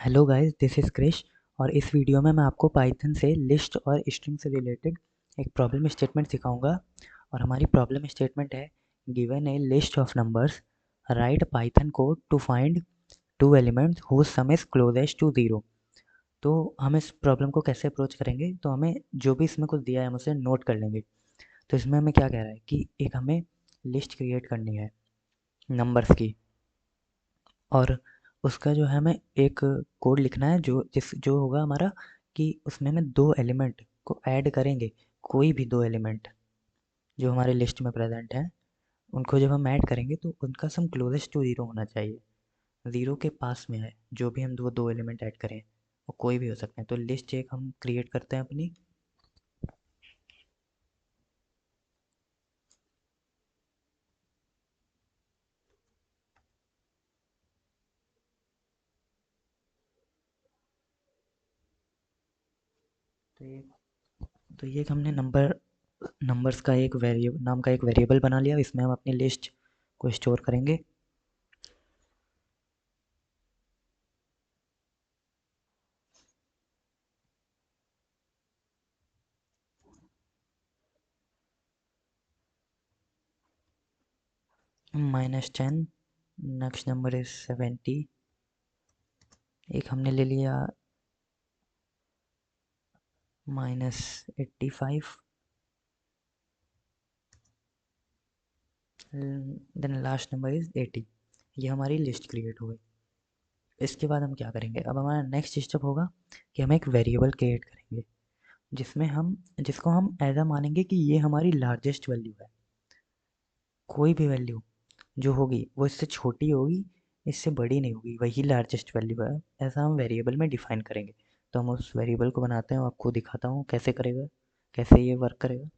Hello guys, this is Krish. और इस video में मैं आपको पाइथन से लिस्ट और स्ट्रिंग से रिलेटेड एक प्रॉब्लम स्टेटमेंट सिखाऊंगा। और हमारी प्रॉब्लम स्टेटमेंट है, given a list of numbers, right Python code to find two elements whose sum is closest to zero. तो हम इस प्रॉब्लम को कैसे अप्रोच करेंगे, तो हमें जो भी इसमें कुछ दिया है हम उसे नोट कर लेंगे। तो इसमें हमें क्या कह रहा है कि एक हमें लिस्ट क्रिएट करनी है नंबर्स की, और उसका जो है हमें एक कोड लिखना है जो होगा हमारा, कि उसमें हमें दो एलिमेंट को ऐड करेंगे। कोई भी दो एलिमेंट जो हमारे लिस्ट में प्रेजेंट हैं, उनको जब हम ऐड करेंगे तो उनका सम क्लोजेस्ट टू ज़ीरो होना चाहिए। ज़ीरो के पास में है जो भी हम दो दो एलिमेंट ऐड करें, वो कोई भी हो सकते हैं। तो लिस्ट एक हम क्रिएट करते हैं अपनी। तो ये तो ये एक हमने नंबर्स का एक वेरिएबल नाम का एक वेरिएबल बना लिया। इसमें हम अपनी लिस्ट को स्टोर करेंगे। -10, नेक्स्ट नंबर इज 70। एक हमने ले लिया -85, देन लास्ट नंबर इज 80। ये हमारी लिस्ट क्रिएट हो गई। इसके बाद हम क्या करेंगे, अब हमारा नेक्स्ट स्टेप होगा कि हम एक वेरिएबल क्रिएट करेंगे जिसमें हम जिसको हम ऐसा मानेंगे कि ये हमारी लार्जेस्ट वैल्यू है। कोई भी वैल्यू जो होगी वो इससे छोटी होगी, इससे बड़ी नहीं होगी, वही लार्जेस्ट वैल्यू है। ऐसा हम वेरिएबल में डिफाइन करेंगे। तो हम उस वेरिएबल को बनाते हैं और आपको दिखाता हूँ कैसे करेगा, कैसे ये वर्क करेगा।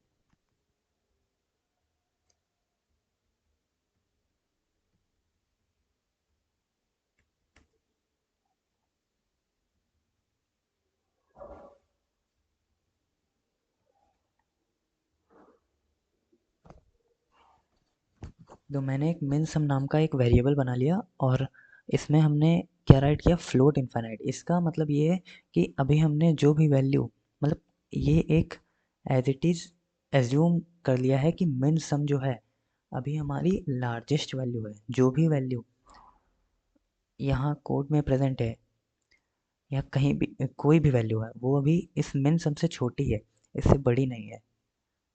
तो मैंने एक min sum नाम का एक वेरिएबल बना लिया, और इसमें हमने क्या राइट किया, फ्लोट इनफाइनाइट। इसका मतलब ये है कि अभी हमने जो भी वैल्यू, मतलब ये एक एज इट इज़ एज्यूम कर लिया है कि min sum जो है अभी हमारी लार्जेस्ट वैल्यू है। जो भी वैल्यू यहाँ कोड में प्रेजेंट है या कहीं भी कोई भी वैल्यू है, वो अभी इस min sum से छोटी है, इससे बड़ी नहीं है।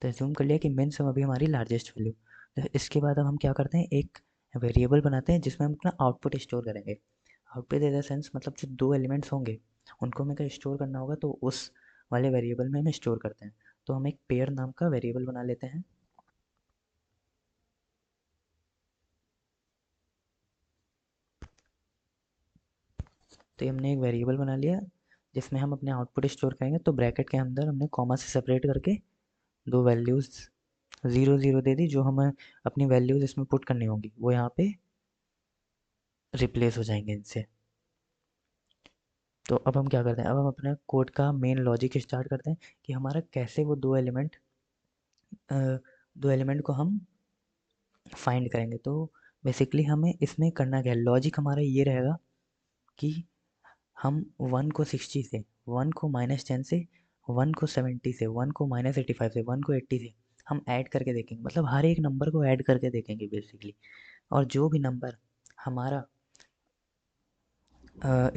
तो एज्यूम कर लिया कि min sum अभी हमारी लार्जेस्ट वैल्यू। तो इसके बाद अब हम क्या करते हैं, एक वेरिएबल बनाते हैं जिसमें हम अपना आउटपुट स्टोर करेंगे। आउटपुट इन द सेंस मतलब जो दो एलिमेंट्स होंगे उनको हमें क्या स्टोर करना होगा, तो उस वाले वेरिएबल में हम स्टोर करते हैं। तो हम एक पेयर नाम का वेरिएबल बना लेते हैं। तो ये हमने एक वेरिएबल बना लिया जिसमें हम अपने आउटपुट स्टोर करेंगे। तो ब्रैकेट के अंदर हमने कॉमा से सेपरेट करके दो वैल्यूज़ 0 0 दे दी। जो हमें अपनी वैल्यूज़ इसमें पुट करनी होंगी वो यहाँ पे रिप्लेस हो जाएंगे इनसे। तो अब हम क्या करते हैं, अब हम अपने कोड का मेन लॉजिक स्टार्ट करते हैं कि हमारा कैसे वो दो एलिमेंट को हम फाइंड करेंगे। तो बेसिकली हमें इसमें करना क्या है, लॉजिक हमारा ये रहेगा कि हम 1 को 60 से, 1 को -10 से, 1 को 70 से, 1 को -85 से, 1 को 80 से हम ऐड करके देखेंगे। मतलब हर एक नंबर को ऐड करके देखेंगे बेसिकली। और जो भी नंबर हमारा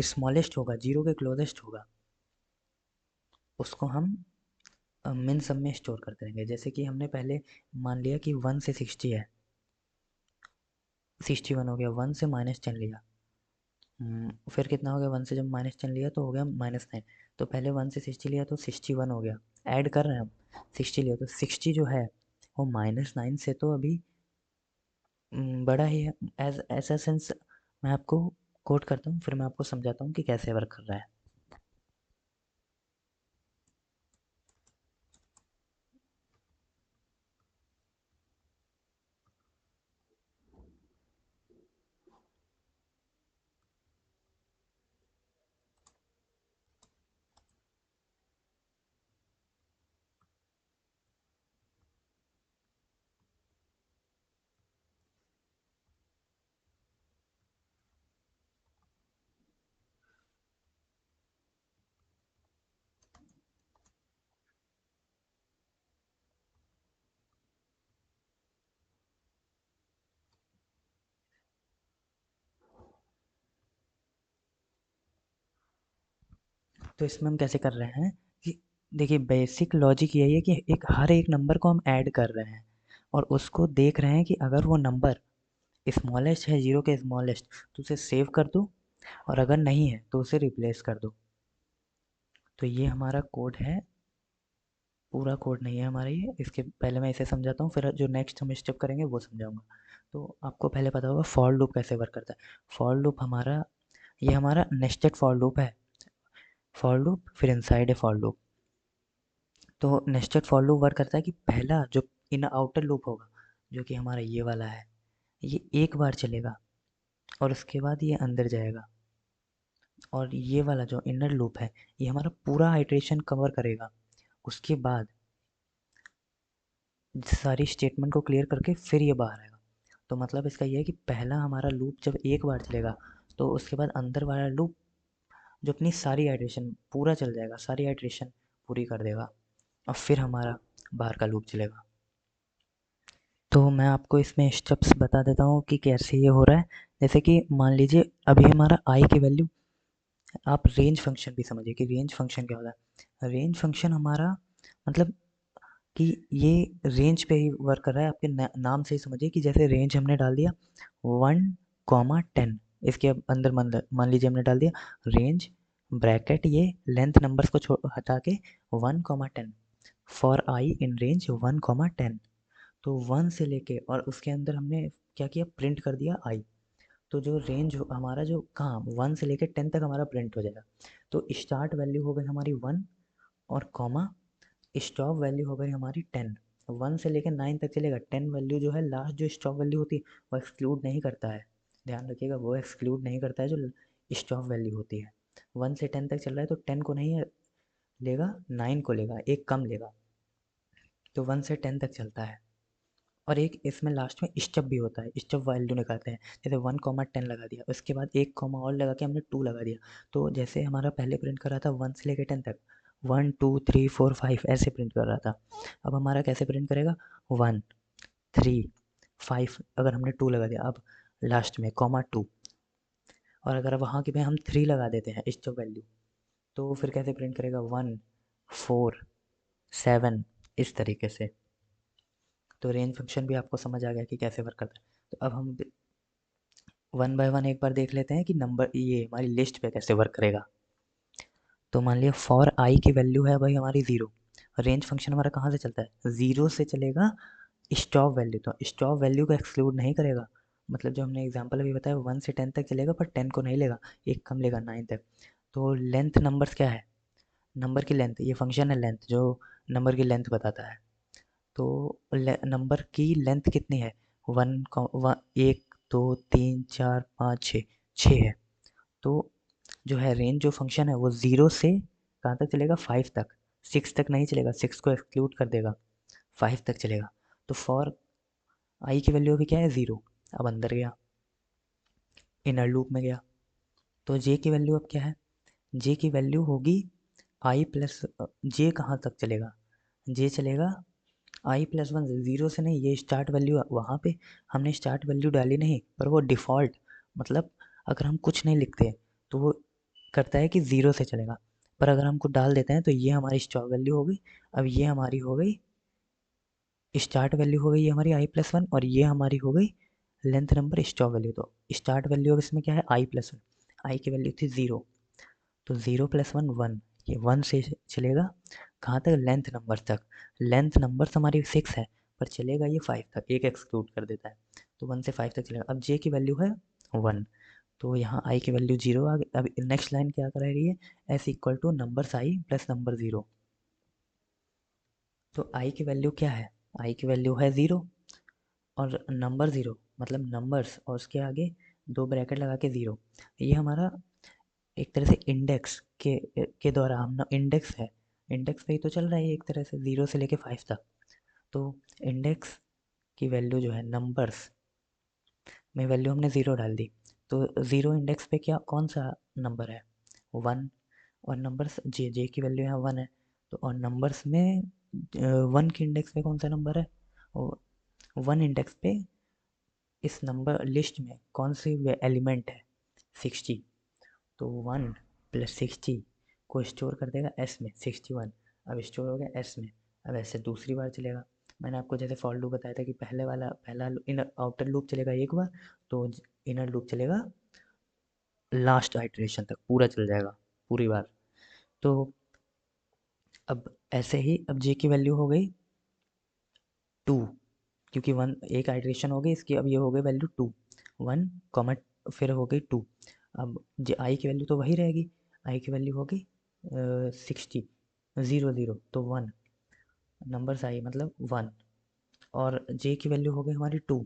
स्मॉलेस्ट होगा, जीरो के क्लोजेस्ट होगा, उसको हम मिन सब में स्टोर करते रहेंगे। जैसे कि हमने पहले मान लिया कि 1 से 60 है, 61 हो गया, 1 से -10 लिया। फिर कितना हो गया, 1 से जब -10 लिया तो हो गया -9। तो पहले 1 से 60 लिया तो 61 हो गया। ऐड कर रहे हैं हम, 60 लिया तो 60 जो है वो -9 से तो अभी बड़ा ही है। एज ऐसा सेंस मैं आपको कोट करता हूँ, फिर मैं आपको समझाता हूँ कि कैसे वर्क कर रहा है। तो इसमें हम कैसे कर रहे हैं कि देखिए बेसिक लॉजिक यही है कि हर एक नंबर को हम ऐड कर रहे हैं और उसको देख रहे हैं कि अगर वो नंबर स्मॉलेस्ट है जीरो के स्मॉलेस्ट तो उसे सेव कर दो और अगर नहीं है तो उसे रिप्लेस कर दो। तो ये हमारा कोड है, पूरा कोड नहीं है हमारा ये। इसके पहले मैं इसे समझाता हूँ, फिर जो नेक्स्ट हम स्टेप करेंगे वो समझाऊंगा। तो आपको पहले पता होगा फॉर लूप कैसे वर्क करता है। फॉर लूप हमारा, ये हमारा नेस्टेड फॉर लूप है। फॉर लूप फिर इनसाइड है फॉर लूप। तो नेस्टेड फॉर लूप वर्क करता है कि पहला जो इन आउटर लूप होगा, जो कि हमारा ये वाला है, ये एक बार चलेगा और उसके बाद ये अंदर जाएगा। और ये वाला जो इनर लूप है ये हमारा पूरा आइटरेशन कवर करेगा। उसके बाद सारी स्टेटमेंट को क्लियर करके फिर ये बाहर आएगा। तो मतलब इसका ये है कि पहला हमारा लूप जब एक बार चलेगा तो उसके बाद अंदर वाला लूप जो अपनी सारी आइटरेशन पूरा चल जाएगा, सारी आइटरेशन पूरी कर देगा और फिर हमारा बाहर का लूप चलेगा। तो मैं आपको इसमें स्टेप्स बता देता हूँ कि कैसे ये हो रहा है। जैसे कि मान लीजिए अभी हमारा आई की वैल्यू, आप रेंज फंक्शन भी समझिए कि रेंज फंक्शन क्या होता है। रेंज फंक्शन हमारा मतलब कि ये रेंज पे ही वर्क कर रहा है। आपके नाम से ही समझिए कि जैसे रेंज हमने डाल दिया 1, 10, इसके अंदर मान लीजिए हमने डाल दिया रेंज ब्रैकेट ये लेंथ नंबर्स को हटा के 1, 10 फॉर आई इन रेंज 1, 10। तो 1 से लेके और उसके अंदर हमने क्या किया, प्रिंट कर दिया आई। तो जो रेंज हमारा जो कहाँ 1 से लेके 10 तक हमारा प्रिंट हो जाएगा। तो स्टार्ट वैल्यू हो गई हमारी 1 और कॉमा स्टॉप वैल्यू हो गई हमारी 10। 1 से लेकर 9 तक चलेगा। 10 वैल्यू जो है लास्ट जो स्टॉप वैल्यू होती है वो एक्सक्लूड नहीं करता है, ध्यान रखिएगा, वो एक्सक्लूड नहीं करता है जो स्टॉप वैल्यू होती है। 1 से 10 तक चल रहा है तो 10 को नहीं लेगा, 9 को लेगा, एक कम लेगा। तो 1 से 10 तक चलता है। और एक इसमें लास्ट में स्टब भी होता है, स्टब वैल्यू निकालते हैं। जैसे 1, 10 लगा दिया, उसके बाद एक कॉमा और लगा के हमने 2 लगा दिया। तो जैसे हमारा पहले प्रिंट कर रहा था 1 से लेकर 10 तक, 1, 2, 3, 4, 5 ऐसे प्रिंट कर रहा था। अब हमारा कैसे प्रिंट करेगा, 1, 3, 5, अगर हमने 2 लगा दिया, अब लास्ट में कॉमा 2। और अगर वहाँ की पे हम 3 लगा देते हैं स्टब वैल्यू, तो फिर कैसे प्रिंट करेगा, 1, 4, 7 इस तरीके से। तो रेंज फंक्शन भी आपको समझ आ गया कि कैसे वर्क करता है। तो अब हम वन बाय वन एक बार देख लेते हैं कि नंबर ये हमारी लिस्ट पे कैसे वर्क करेगा। तो मान लिया फॉर आई की वैल्यू है भाई हमारी 0। रेंज फंक्शन हमारा कहाँ से चलता है, 0 से चलेगा स्टॉप वैल्यू। तो स्टॉप वैल्यू को एक्सक्लूड नहीं करेगा। मतलब जो हमने एग्जांपल अभी बताया 1 से 10 तक चलेगा पर 10 को नहीं लेगा, एक कम लेगा 9 तक। तो लेंथ नंबर्स क्या है, नंबर की लेंथ, ये फंक्शन है लेंथ जो नंबर की लेंथ बताता है। तो नंबर की लेंथ कितनी है, 1, 2, 3, 4, 5, 6, 6 है। तो जो है रेंज जो फंक्शन है वो 0 से कहाँ तक चलेगा, 5 तक। 6 तक नहीं चलेगा, 6 को एक्सक्लूड कर देगा, 5 तक चलेगा। तो फॉर आई की वैल्यू अभी क्या है, 0। अब अंदर गया, इनर लूप में गया। तो जे की वैल्यू अब क्या है, जे की वैल्यू होगी आई प्लस, जे कहाँ तक चलेगा, जे चलेगा i+1 से, 0 से नहीं। ये स्टार्ट वैल्यू वहाँ पे हमने स्टार्ट वैल्यू डाली नहीं, पर वो डिफ़ॉल्ट, मतलब अगर हम कुछ नहीं लिखते तो वो करता है कि 0 से चलेगा। पर अगर हमको डाल देते हैं तो ये हमारी स्टॉप वैल्यू हो गई। अब ये हमारी हो गई स्टार्ट वैल्यू, हो गई ये हमारी i+1 और ये हमारी हो गई लेंथ नंबर स्टॉप वैल्यू। तो स्टार्ट वैल्यू अब इसमें क्या है, i+1, आई की वैल्यू थी 0। तो 0+1 1, ये 1 से चलेगा कहाँ तक, लेंथ नंबर तक। लेंथ नंबर हमारी 6 है पर चलेगा ये 5 तक, एक एक्सक्लूड कर देता है। तो 1 से 5 तक चलेगा। अब जे की वैल्यू है 1, तो यहाँ आई की वैल्यू 0 आ गई। अब नेक्स्ट लाइन क्या कर रही है, S equal to number I plus number 0। तो आई की वैल्यू क्या है, आई की वैल्यू है 0 और नंबर 0, मतलब नंबर्स और उसके आगे 2 ब्रैकेट लगा के 0। ये हमारा एक तरह से इंडेक्स के द्वारा हम इंडेक्स है, इंडेक्स पे ही तो चल रहा है एक तरह से 0 से लेके 5 तक। तो इंडेक्स की वैल्यू जो है नंबर्स में वैल्यू हमने 0 डाल दी। तो 0 इंडेक्स पे क्या कौन सा नंबर है, 1। और नंबर्स जे की वैल्यू यहाँ 1 है। तो और नंबर्स में 1 के इंडेक्स पे कौन सा नंबर है, 1 इंडेक्स पे इस नंबर लिस्ट में कौन सी एलिमेंट है, 60। तो 1 + 60 को स्टोर कर देगा एस में 61। अब स्टोर हो गया एस में। अब ऐसे दूसरी बार चलेगा। मैंने आपको जैसे फॉर लूप बताया था कि पहला इनर आउटर लूप चलेगा एक बार, तो इनर लूप चलेगा लास्ट आइटरेशन तक पूरा चल जाएगा पूरी बार। तो अब ऐसे ही अब जे की वैल्यू हो गई 2, क्योंकि वन एक आइटरेशन हो गई इसकी, अब ये हो गई वैल्यू 2, 1 कॉमा फिर हो गई 2। अब जे आई की वैल्यू तो वही रहेगी, आई की वैल्यू हो गई 60, 0 0 तो 1 नंबर्स आई मतलब 1। और जे की वैल्यू हो गई हमारी 2,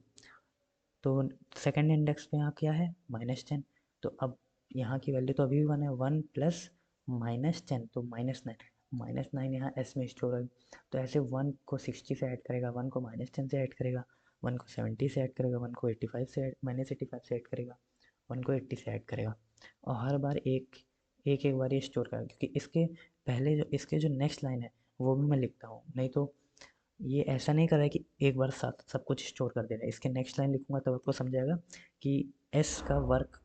तो सेकंड इंडेक्स पे यहाँ क्या है -10। तो अब यहाँ की वैल्यू तो अभी भी 1 है, 1 प्लस -10 तो -9, -9 यहाँ एस में स्टोर होगी। तो ऐसे 1 को 60 से ऐड करेगा, 1 को -10 से ऐड करेगा, 1 को 70 से ऐड करेगा, 1 को 85 से -85 से ऐड करेगा, 1 को 80 से ऐड करेगा। और हर बार एक बार ये स्टोर करेगा, क्योंकि इसके पहले जो इसके जो नेक्स्ट लाइन है वो भी मैं लिखता हूँ, नहीं तो ये ऐसा नहीं कर रहा है कि एक बार साथ सब कुछ स्टोर कर दे रहा है। इसके नेक्स्ट लाइन लिखूंगा तब आपको समझाएगा कि एस का वर्क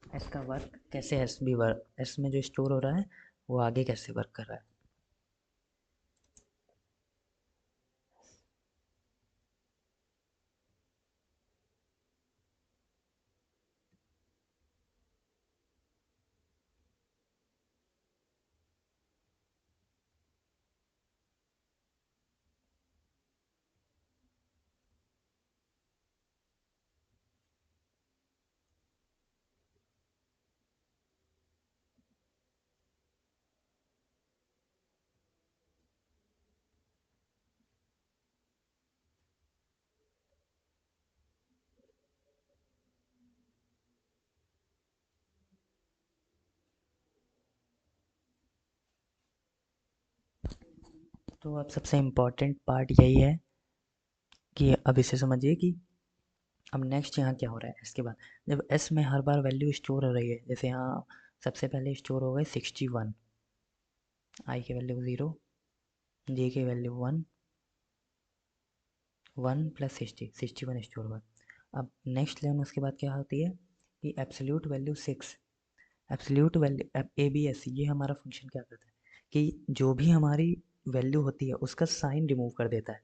एस का वर्क कैसे एस भी वर्क एस में जो स्टोर हो रहा है वो आगे कैसे वर्क कर रहा है। तो अब सबसे इम्पोर्टेंट पार्ट यही है कि अब इसे समझिए कि अब नेक्स्ट यहाँ क्या हो रहा है इसके बाद। जब एस में हर बार वैल्यू स्टोर हो रही है, जैसे यहाँ सबसे पहले स्टोर हो गए 61, आई की वैल्यू 0, जे की वैल्यू 1, 1 प्लस 60, 61 स्टोर हुआ। अब नेक्स्ट लाइन उसके बाद क्या होती है कि absolute value 6। Absolute value A B S, ये हमारा फंक्शन क्या करता है कि जो भी हमारी वैल्यू होती है उसका साइन रिमूव कर देता है।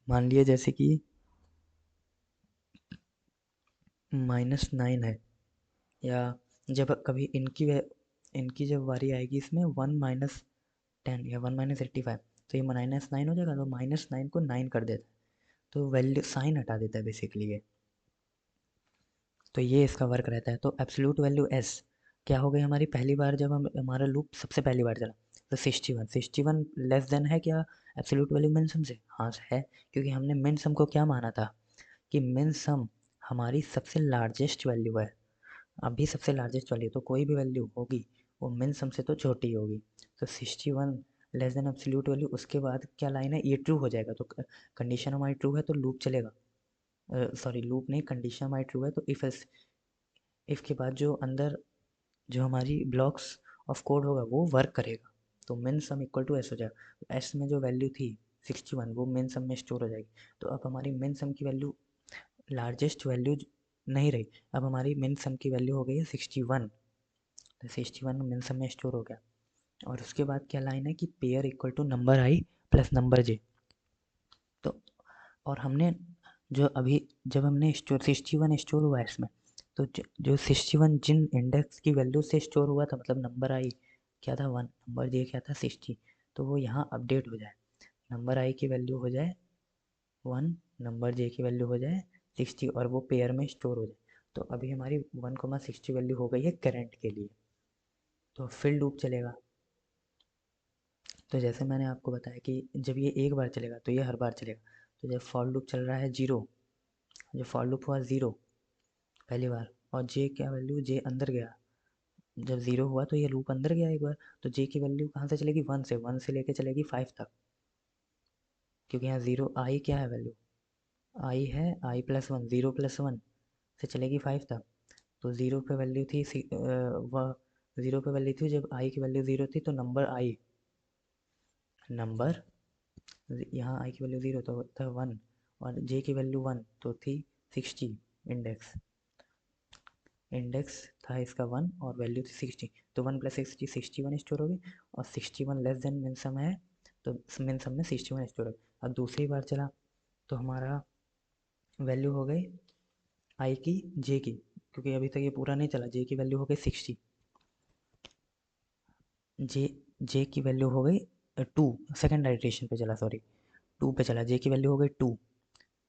मान लिया जैसे कि -9 है, या जब कभी इनकी जब बारी आएगी इसमें 1 - 10 या 1 - 85, तो ये -9 हो जाएगा, तो -9 को 9 कर देता है, तो वैल्यू साइन हटा देता है बेसिकली ये। तो ये इसका वर्क रहता है। तो एब्सोल्यूट वैल्यू एस क्या हो गई हमारी, पहली बार जब हम हमारा लूप सबसे पहली बार चला तो 61 लेस देन है क्या एब्सोल्यूट वैल्यू मिन सम से, हाँ है, क्योंकि हमने मिन सम को क्या माना था कि मिन सम हमारी सबसे लार्जेस्ट वैल्यू है। अभी सबसे लार्जेस्ट वैल्यू तो कोई भी वैल्यू होगी वो मिन सम से तो छोटी होगी। तो 61 लेस देन एब्सोल्यूट वैल्यू, उसके बाद क्या लाइन है, ये ट्रू हो जाएगा तो कंडीशन हमारी ट्रू है तो लूप चलेगा। सॉरी लूप नहीं, कंडीशन हमारी ट्रू है तो इफ़ के बाद जो अंदर जो हमारी ब्लॉक्स ऑफ कोड होगा वो वर्क करेगा। तो मिन सम इक्वल टू एस हो जाएगा। तो एस में जो वैल्यू थी 61 वो मिन सम में स्टोर हो जाएगी। तो अब हमारी मिन सम की वैल्यू लार्जेस्ट वैल्यू नहीं रही, अब हमारी मिन सम की वैल्यू हो गई है 61। तो 61 मिन सम में स्टोर हो गया। और उसके बाद क्या लाइन है कि pair equal to number I plus number J. तो और हमने जो अभी जब हमने स्टोर 61 स्टोर हुआ है इसमें, तो जो 61 जिन इंडेक्स की वैल्यू से स्टोर हुआ था, मतलब नंबर आई क्या था 1, नंबर जे क्या था 60, तो वो यहाँ अपडेट हो जाए, नंबर आई की वैल्यू हो जाए 1, नंबर जे की वैल्यू हो जाए 60 और वो पेयर में स्टोर हो जाए। तो अभी हमारी 1,60 वैल्यू हो गई है करंट के लिए। तो फिर लूप चलेगा। तो जैसे मैंने आपको बताया कि जब ये एक बार चलेगा तो ये हर बार चलेगा। तो जब फॉर लूप चल रहा है 0, जब फॉर लूप हुआ 0 पहली बार और जे क्या वैल्यू जे अंदर गया, जब 0 हुआ तो ये लूप अंदर गया एक बार, तो जे की वैल्यू कहाँ से चलेगी 1 से लेके चलेगी 5 तक, क्योंकि यहाँ 0 आई क्या है वैल्यू, आई है आई प्लस 1, 0 + 1 से चलेगी 5 तक। तो 0 पे वैल्यू थी वह 0 पे वैल्यू थी जब आई की वैल्यू 0 थी, तो नंबर यहाँ आई की वैल्यू 0 तो था 1 और जे की वैल्यू 1 तो थी 60 इंडेक्स इंडेक्स था इसका 1 और वैल्यू थी 60, तो 1 + 60 61 स्टोर हो गई, और 61 लेस देन मिन सम है, तो मिन सम में 61 स्टोर हो गई। अब दूसरी बार चला तो हमारा वैल्यू हो गई आई की जे की, क्योंकि अभी तक ये पूरा नहीं चला, जे की वैल्यू हो गई 60, जे की वैल्यू हो गई 2, सेकेंड आइट्रेशन पे चला, सॉरी 2 पे चला, जे की वैल्यू हो गई 2,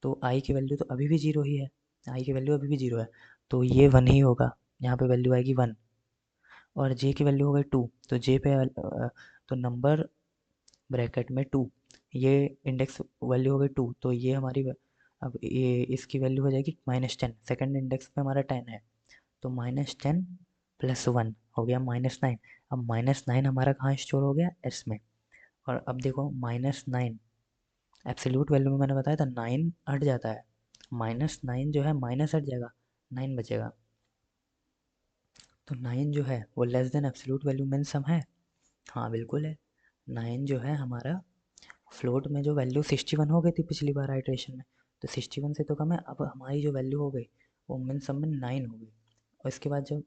तो आई की वैल्यू तो अभी भी जीरो ही है, आई की वैल्यू अभी भी जीरो है, तो ये 1 ही होगा, यहाँ पे वैल्यू आएगी 1, और जे की वैल्यू हो गई 2, तो जे पे तो नंबर ब्रैकेट में 2, ये इंडेक्स वैल्यू हो गई 2, तो ये हमारी अब ये इसकी वैल्यू हो जाएगी -10, सेकंड इंडेक्स पे हमारा 10 है, तो -10 + 1 हो गया -9। अब -9 हमारा कहाँ स्टोर हो गया, एस में, और अब देखो -9 एब्सोल्यूट वैल्यू में मैंने बताया था 9 हट जाता है, -9 जो है माइनस हट जाएगा, 9 बचेगा, तो 9 जो है वो लेस देन एब्सोल्यूट वैल्यू मिन सम है, हाँ बिल्कुल है, 9 जो है हमारा फ्लोट में जो वैल्यू 61 हो गई थी पिछली बार आइट्रेशन में, तो 61 से तो कम है, अब हमारी जो वैल्यू हो गई वो मिन सम में 9 हो गई, और इसके बाद जब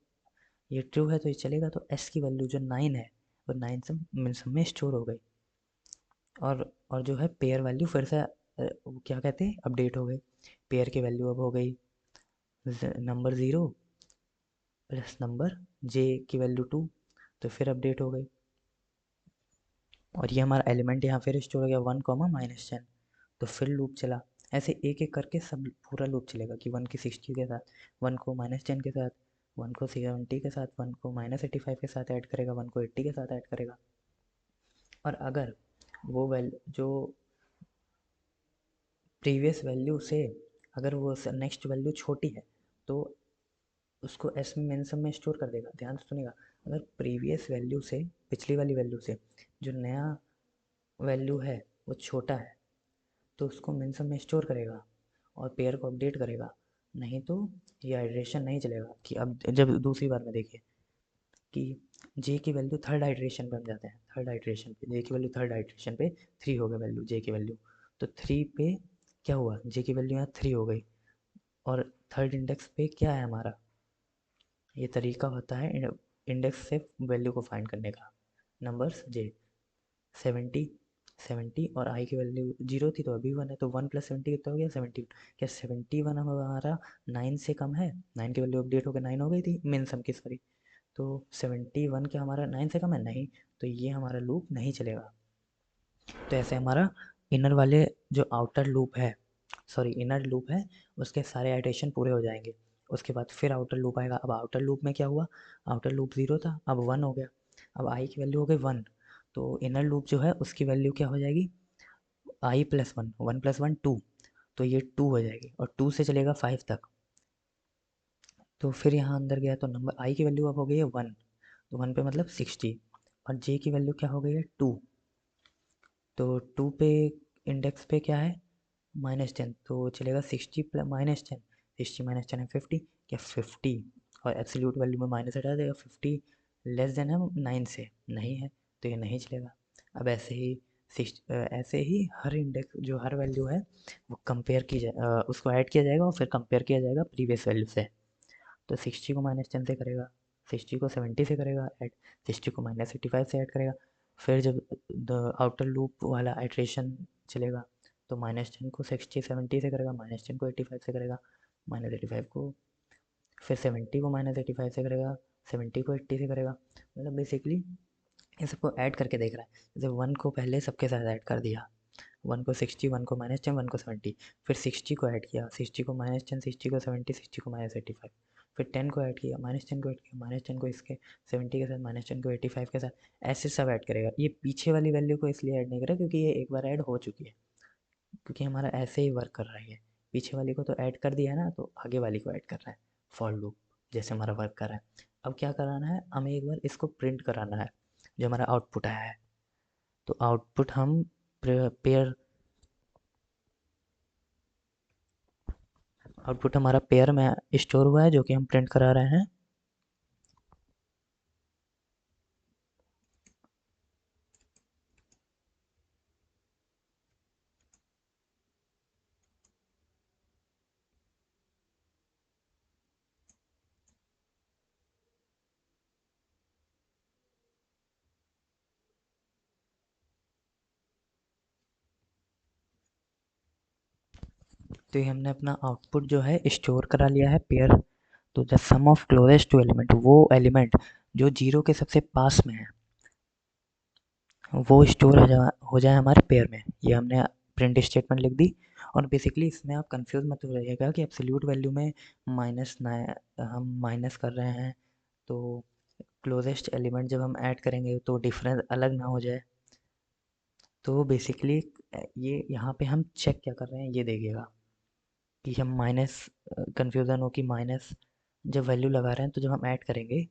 ये ट्रू है तो ये चलेगा, तो एस की वैल्यू जो 9 है वो 9 से मिन सम में स्टोर हो गई, और जो है पेयर वैल्यू फिर से वो क्या कहते हैं अपडेट हो गई, पेयर की वैल्यू अब हो गई नंबर 0 प्लस नंबर जे की वैल्यू 2, तो फिर अपडेट हो गई, और ये हमारा एलिमेंट यहाँ फिर स्टोर हो गया 1, -10, तो फिर लूप चला, ऐसे एक एक करके सब पूरा लूप चलेगा कि 1 की 60 के साथ, 1 को -10 के साथ, 1 को 70 के साथ, 1 को -85 के साथ ऐड करेगा, 1 को 80 के साथ ऐड करेगा, और अगर वो वैल्यू जो प्रीवियस वैल्यू से अगर वो नेक्स्ट वैल्यू छोटी है तो उसको एस में मेन सम में स्टोर कर देगा, ध्यान से सुनिएगा, अगर प्रीवियस वैल्यू से पिछली वाली वैल्यू से जो नया वैल्यू है वो छोटा है तो उसको मेन सम में स्टोर करेगा और पेयर को अपडेट करेगा, नहीं तो ये आइट्रेशन नहीं चलेगा, कि अब जब दूसरी बार में देखिए कि जे की वैल्यू थर्ड आइट्रेशन पे हम जाते हैं, थर्ड आइट्रेशन पे जे की वैल्यू थर्ड आइट्रेशन पे 3 हो गया वैल्यू जे की वैल्यू, तो 3 पे क्या हुआ, जे की वैल्यू यहाँ 3 हो गई, और थर्ड इंडेक्स पे क्या है हमारा, ये तरीका होता है इंडेक्स से वैल्यू को फाइंड करने का, नंबर्स जे 70 70 और आई की वैल्यू 0 थी तो अभी 1 है, तो 1 + 70 कितना हो गया 71, क्या 71 हमारा 9 से कम है, 9 की वैल्यू अपडेट होकर 9 हो गई थी मेन सम की, सॉरी, तो 71 क्या हमारा 9 से कम है, नहीं, तो ये हमारा लूप नहीं चलेगा, तो ऐसे हमारा इनर वाले जो आउटर लूप है, सॉरी इनर लूप है, उसके सारे आइट्रेशन पूरे हो जाएंगे, उसके बाद फिर आउटर लूप आएगा, अब आउटर लूप में क्या हुआ, आउटर लूप 0 था अब 1 हो गया, अब आई की वैल्यू हो गई 1, तो इनर लूप जो है उसकी वैल्यू क्या हो जाएगी, आई + 1, 1 + 1 2, तो ये 2 हो जाएगी, और 2 से चलेगा 5 तक, तो फिर यहाँ अंदर गया तो नंबर आई की वैल्यू अब हो गई है 1, तो 1 पे मतलब 60, और जे की वैल्यू क्या हो गई है 2, तो 2 पे इंडेक्स पे क्या है -10, तो चलेगा 60 + -10, 60 - 10 है 50, क्या 50, और एब्सोल्यूट वैल्यू में माइनस हटा देगा, 50 लेस देन है 9 से, नहीं है, तो ये नहीं चलेगा, अब ऐसे ही ऐसे ही हर इंडेक्स जो हर वैल्यू है वो कंपेयर की जाए, उसको ऐड किया जाएगा और फिर कंपेयर किया जाएगा प्रीवियस वैल्यू से, तो 60 को -10 से करेगा, 60 को 70 से करेगा ऐड, 60 को -85 से ऐड करेगा, फिर जब द आउटर लूप वाला आइट्रेशन चलेगा तो -10 को 60 70 से करेगा, -10 को 85 से करेगा, -85 को फिर 70 को -85 से करेगा, 70 को 80 से करेगा, मतलब बेसिकली इन सबको ऐड करके देख रहा है, जैसे 1 को पहले सबके साथ ऐड कर दिया, 1 को 60, 1 को -10, 1 को 70, फिर 60 को ऐड किया, 60 को -10, 60 को 70, 60 को -85, फिर 10 को ऐड किया, -10 को ऐड किया, -10 को इसके 70 के साथ, -10 को 85 के साथ, ऐसे सब ऐड करेगा, ये पीछे वाली वैल्यू को इसलिए ऐड नहीं करा क्योंकि ये एक बार ऐड हो चुकी है, क्योंकि हमारा ऐसे ही वर्क कर रहा है, ये पीछे वाली को तो ऐड कर दिया है ना, तो आगे वाली को ऐड कर रहा है, फॉर लूप जैसे हमारा वर्क कर रहा है, अब क्या कराना है, हमें एक बार इसको प्रिंट कराना है, जो हमारा आउटपुट आया है, तो आउटपुट हम पेयर आउटपुट हमारा पेयर में स्टोर हुआ है जो कि हम प्रिंट करा रहे हैं, तो ये हमने अपना आउटपुट जो है स्टोर करा लिया है पेयर। तो the sum of closest two element, वो एलिमेंट जो जीरो के सबसे पास में है वो स्टोर हो जाए हमारे पेयर में। ये हमने प्रिंट स्टेटमेंट लिख दी। और बेसिकली इसमें आप कंफ्यूज मत हो रहिएगा कि एब्सोल्यूट वैल्यू में माइनस ना, हम माइनस कर रहे हैं तो क्लोजेस्ट एलिमेंट जब हम ऐड करेंगे तो डिफरेंस अलग ना हो जाए। तो बेसिकली ये यहाँ पे हम चेक क्या कर रहे हैं ये देखिएगा कि हम माइनस, कन्फ्यूज़न हो कि माइनस जब वैल्यू लगा रहे हैं तो जब हम ऐड करेंगे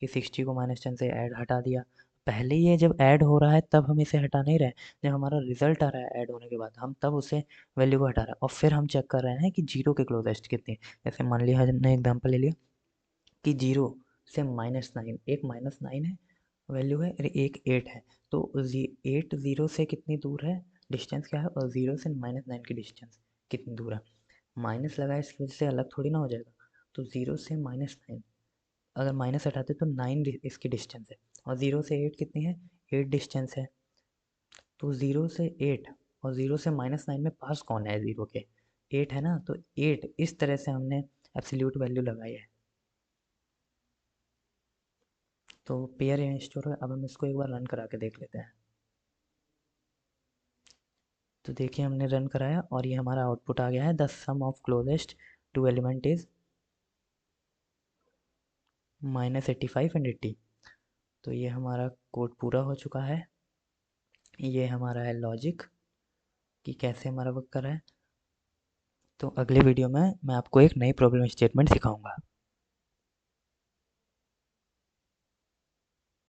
कि 60 को -10 से ऐड हटा दिया, पहले ये जब ऐड हो रहा है तब हम इसे हटा नहीं रहे, जब हमारा रिजल्ट आ रहा है ऐड होने के बाद हम तब उसे वैल्यू को हटा रहे हैं और फिर हम चेक कर रहे हैं कि जीरो के क्लोजेस्ट कितनी है। जैसे मान लिया हमने एग्जाम्पल ले लिया कि जीरो से -9, एक -9 है वैल्यू है और एक 8 है। तो 8 जीरो से कितनी दूर है, डिस्टेंस क्या है, और जीरो से -9 की डिस्टेंस कितनी दूर है। माइनस लगा है इसकी वजह से अलग थोड़ी ना हो जाएगा। तो ज़ीरो से -9, अगर माइनस हटाते तो 9 इसकी डिस्टेंस है और ज़ीरो से 8 कितनी है, 8 डिस्टेंस है। तो ज़ीरो से 8 और ज़ीरो से -9 में पास कौन है ज़ीरो के, 8 है ना। तो 8 इस तरह से हमने एब्सोल्यूट वैल्यू लगाई है। तो पेयर स्टोर है। अब हम इसको एक बार रन करा के देख लेते हैं। तो देखिए हमने रन कराया और ये हमारा आउटपुट आ गया है, the sum of closest two element is -85 and 80। तो ये हमारा कोड पूरा हो चुका है। ये हमारा है लॉजिक कि कैसे हमारा वर्क कर रहा है। तो अगले वीडियो में मैं आपको एक नई प्रॉब्लम स्टेटमेंट सिखाऊंगा।